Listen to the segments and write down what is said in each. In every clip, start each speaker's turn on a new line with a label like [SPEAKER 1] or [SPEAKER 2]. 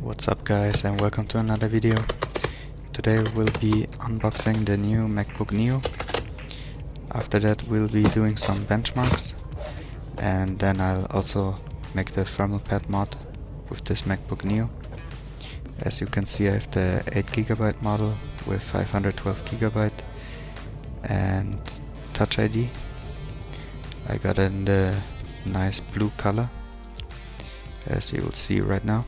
[SPEAKER 1] What's up guys, and welcome to another video. Today we'll be unboxing the new MacBook Neo. After that we'll be doing some benchmarks, and then I'll also make the ThermalPad mod with this MacBook Neo. As you can see, I have the 8GB model with 512GB and Touch ID. I got it in the nice blue color, as you will see right now.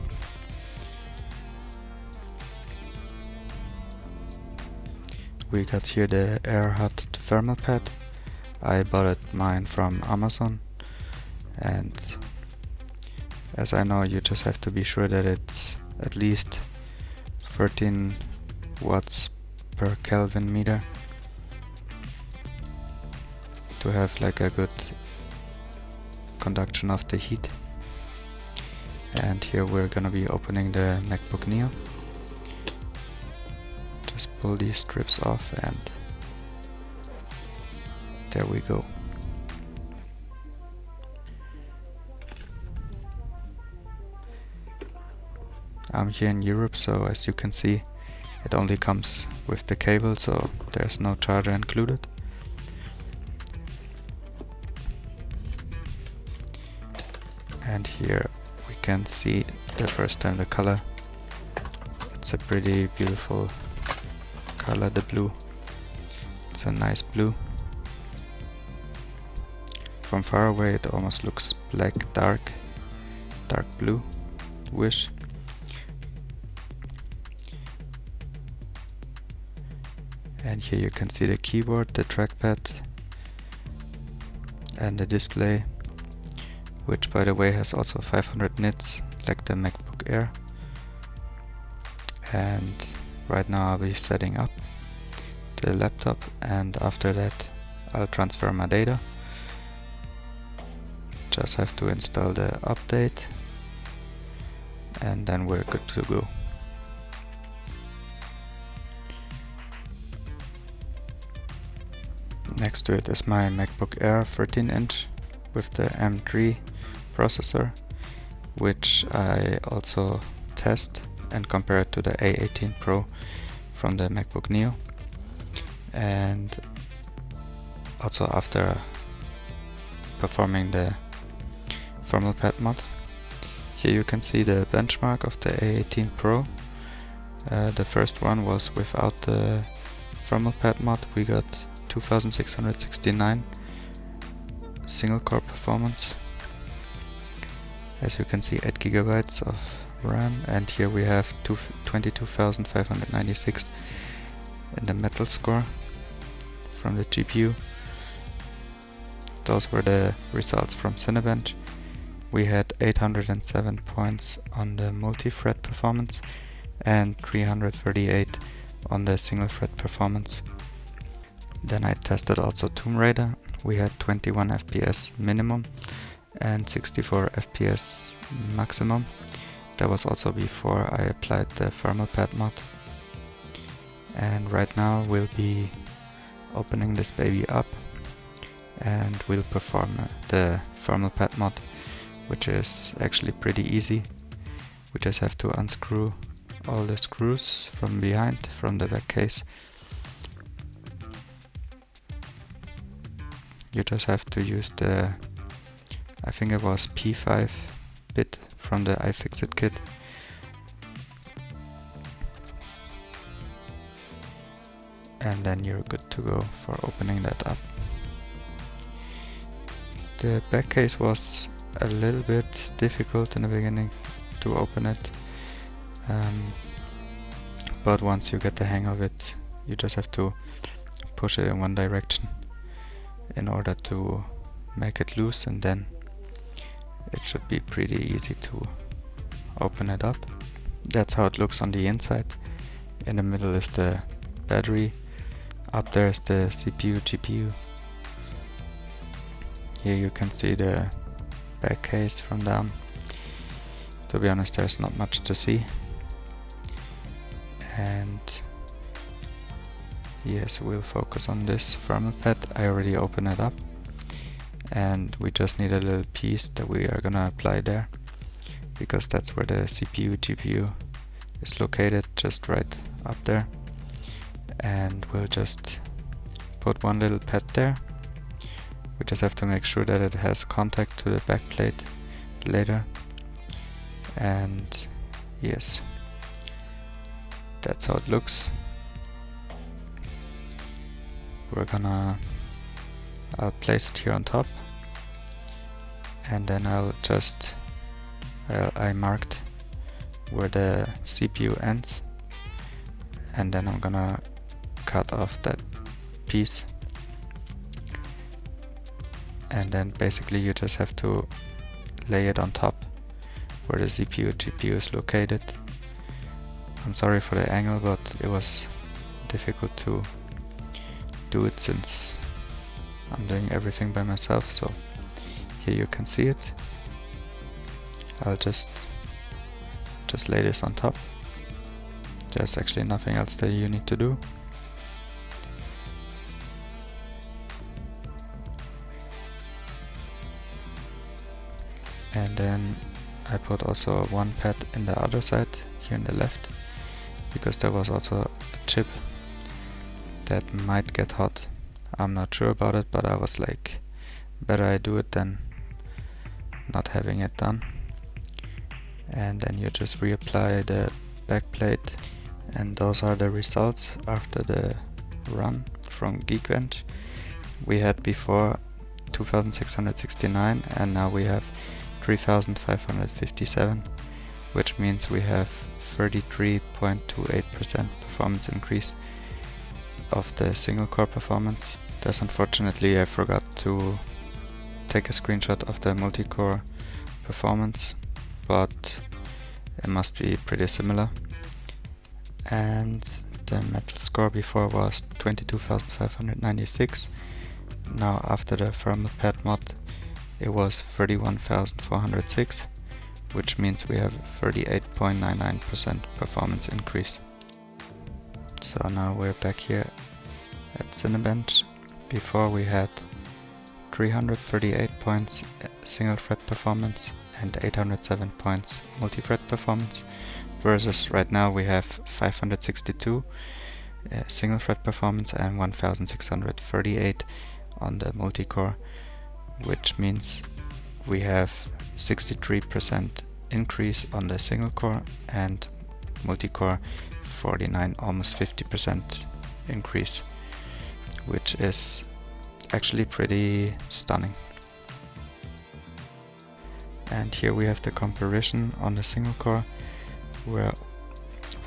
[SPEAKER 1] We got here the AirHot ThermalPad. I bought mine from Amazon, and as I know, you just have to be sure that it's at least 13 watts per Kelvin meter to have like a good conduction of the heat. And here we're gonna be opening the MacBook Neo. Just pull these strips off and there we go. I'm here in Europe, so as you can see, it only comes with the cable, so there's no charger included. And here we can see the first time the color. It's a pretty beautiful color, the blue. It's a nice blue. From far away it almost looks black, dark blue wish. And here you can see the keyboard, the trackpad and the display, which by the way has also 500 nits like the MacBook Air. And right now I'll be setting up the laptop, and after that I'll transfer my data. Just have to install the update and then we're good to go. Next to it is my MacBook Air 13-inch with the M3 processor, which I also test and compare it to the A18 Pro from the MacBook Neo. And also after performing the ThermalPad mod, here you can see the benchmark of the A18 Pro. The first one was without the ThermalPad mod. We got 2669 single core performance. As you can see, 8GB of RAM, and here we have 22,596 in the metal score from the GPU. Those were the results from Cinebench. We had 807 points on the multi-thread performance and 338 on the single thread performance. Then I tested also Tomb Raider. We had 21 FPS minimum and 64 FPS maximum. That was also before I applied the ThermalPad mod. And right now we'll be opening this baby up and we'll perform the ThermalPad mod, which is actually pretty easy. We just have to unscrew all the screws from behind, from the back case. You just have to use the, I think it was P5 bit from the iFixit kit. And then you're good to go for opening that up. The back case was a little bit difficult in the beginning to open it, but once you get the hang of it, you just have to push it in one direction in order to make it loose, and then it should be pretty easy to open it up. That's how it looks on the inside. In the middle is the battery, up there is the CPU, GPU. Here you can see the back case from down. To be honest, there's not much to see. And yes, we'll focus on this ThermalPad. I already opened it up, and we just need a little piece that we are gonna apply there. because that's where the CPU GPU is located, just right up there. And we'll just put one little pad there. We just have to make sure that it has contact to the backplate later. And yes, that's how it looks. I'll place it here on top, and then I marked where the CPU ends, and then I'm gonna cut off that piece. And then basically you just have to lay it on top where the CPU GPU is located. I'm sorry for the angle, but it was difficult to do it since I'm doing everything by myself. So here you can see it. I'll just lay this on top. There's actually nothing else that you need to do. And then I put also one pad in the other side, here in the left, because there was also a chip that might get hot. I'm not sure about it, but I was like, better I do it than not having it done. And then you just reapply the backplate, and those are the results after the run from Geekbench. We had before 2669, and now we have 3557, which means we have 33.28% performance increase of the single core performance. Thus, unfortunately, I forgot to take a screenshot of the multi-core performance, but it must be pretty similar. And the metal score before was 22,596. Now after the Thermalpad mod it was 31,406, which means we have 38.99% performance increase. So now we're back here at Cinebench. Before we had 338 points single thread performance and 807 points multi-thread performance, versus right now we have 562 single thread performance and 1638 on the multi-core, which means we have 63% increase on the single core and multi-core 49, almost 50% increase, which is actually pretty stunning. And here we have the comparison on the single core. We're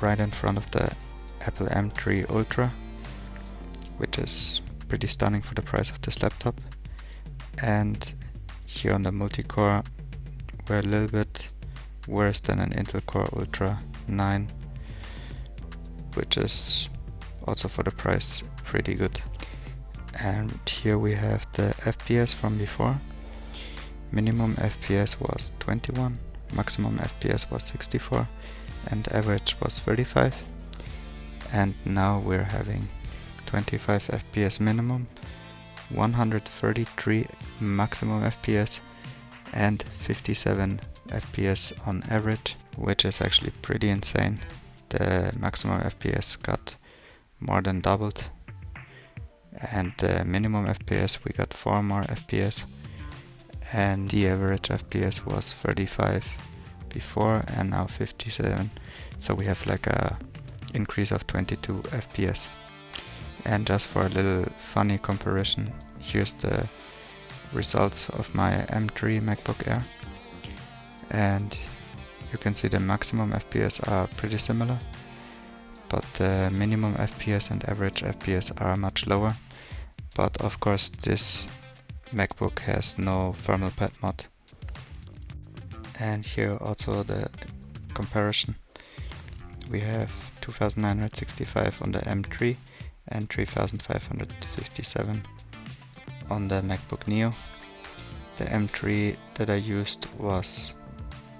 [SPEAKER 1] right in front of the Apple M3 Ultra, which is pretty stunning for the price of this laptop. And here on the multi-core we're a little bit worse than an Intel Core Ultra 9, which is also for the price pretty good. And here we have the FPS from before. Minimum FPS was 21, maximum FPS was 64, and average was 35. And now we're having 25 FPS minimum, 133 maximum FPS, and 57 FPS on average, which is actually pretty insane. The maximum FPS got more than doubled, and the minimum FPS we got 4 more FPS, and the average FPS was 35 before and now 57, so we have like a increase of 22 FPS. And just for a little funny comparison, here's the results of my M3 MacBook Air, and you can see the maximum FPS are pretty similar, but the minimum FPS and average FPS are much lower. But of course this MacBook has no Thermalpad mod. And here also the comparison. We have 2965 on the M3 and 3557 on the MacBook Neo. The M3 that I used was,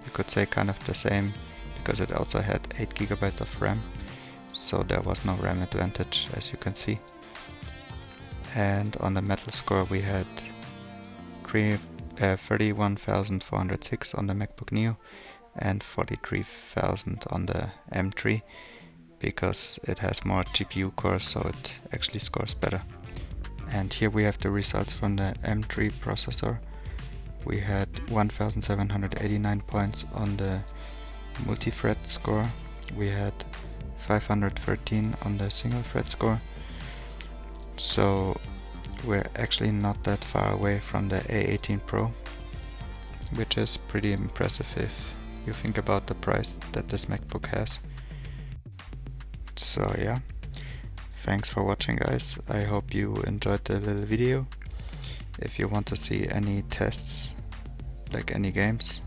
[SPEAKER 1] you could say, kind of the same, because it also had 8 GB of RAM, so there was no RAM advantage, as you can see. And on the metal score we had 31,406 on the MacBook Neo and 43,000 on the M3 because it has more GPU cores, so it actually scores better. And here we have the results from the M3 processor. We had 1789 points on the multi-thread score. We had 513 on the single thread score. So we're actually not that far away from the A18 Pro, which is pretty impressive if you think about the price that this MacBook has. So yeah, thanks for watching, guys. I hope you enjoyed the little video. If you want to see any tests, like any games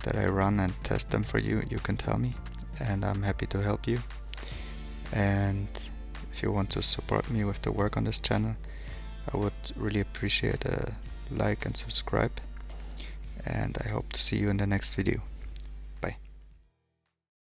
[SPEAKER 1] that I run and test them for you, you can tell me and I'm happy to help you. And if you want to support me with the work on this channel, I would really appreciate a like and subscribe, and I hope to see you in the next video.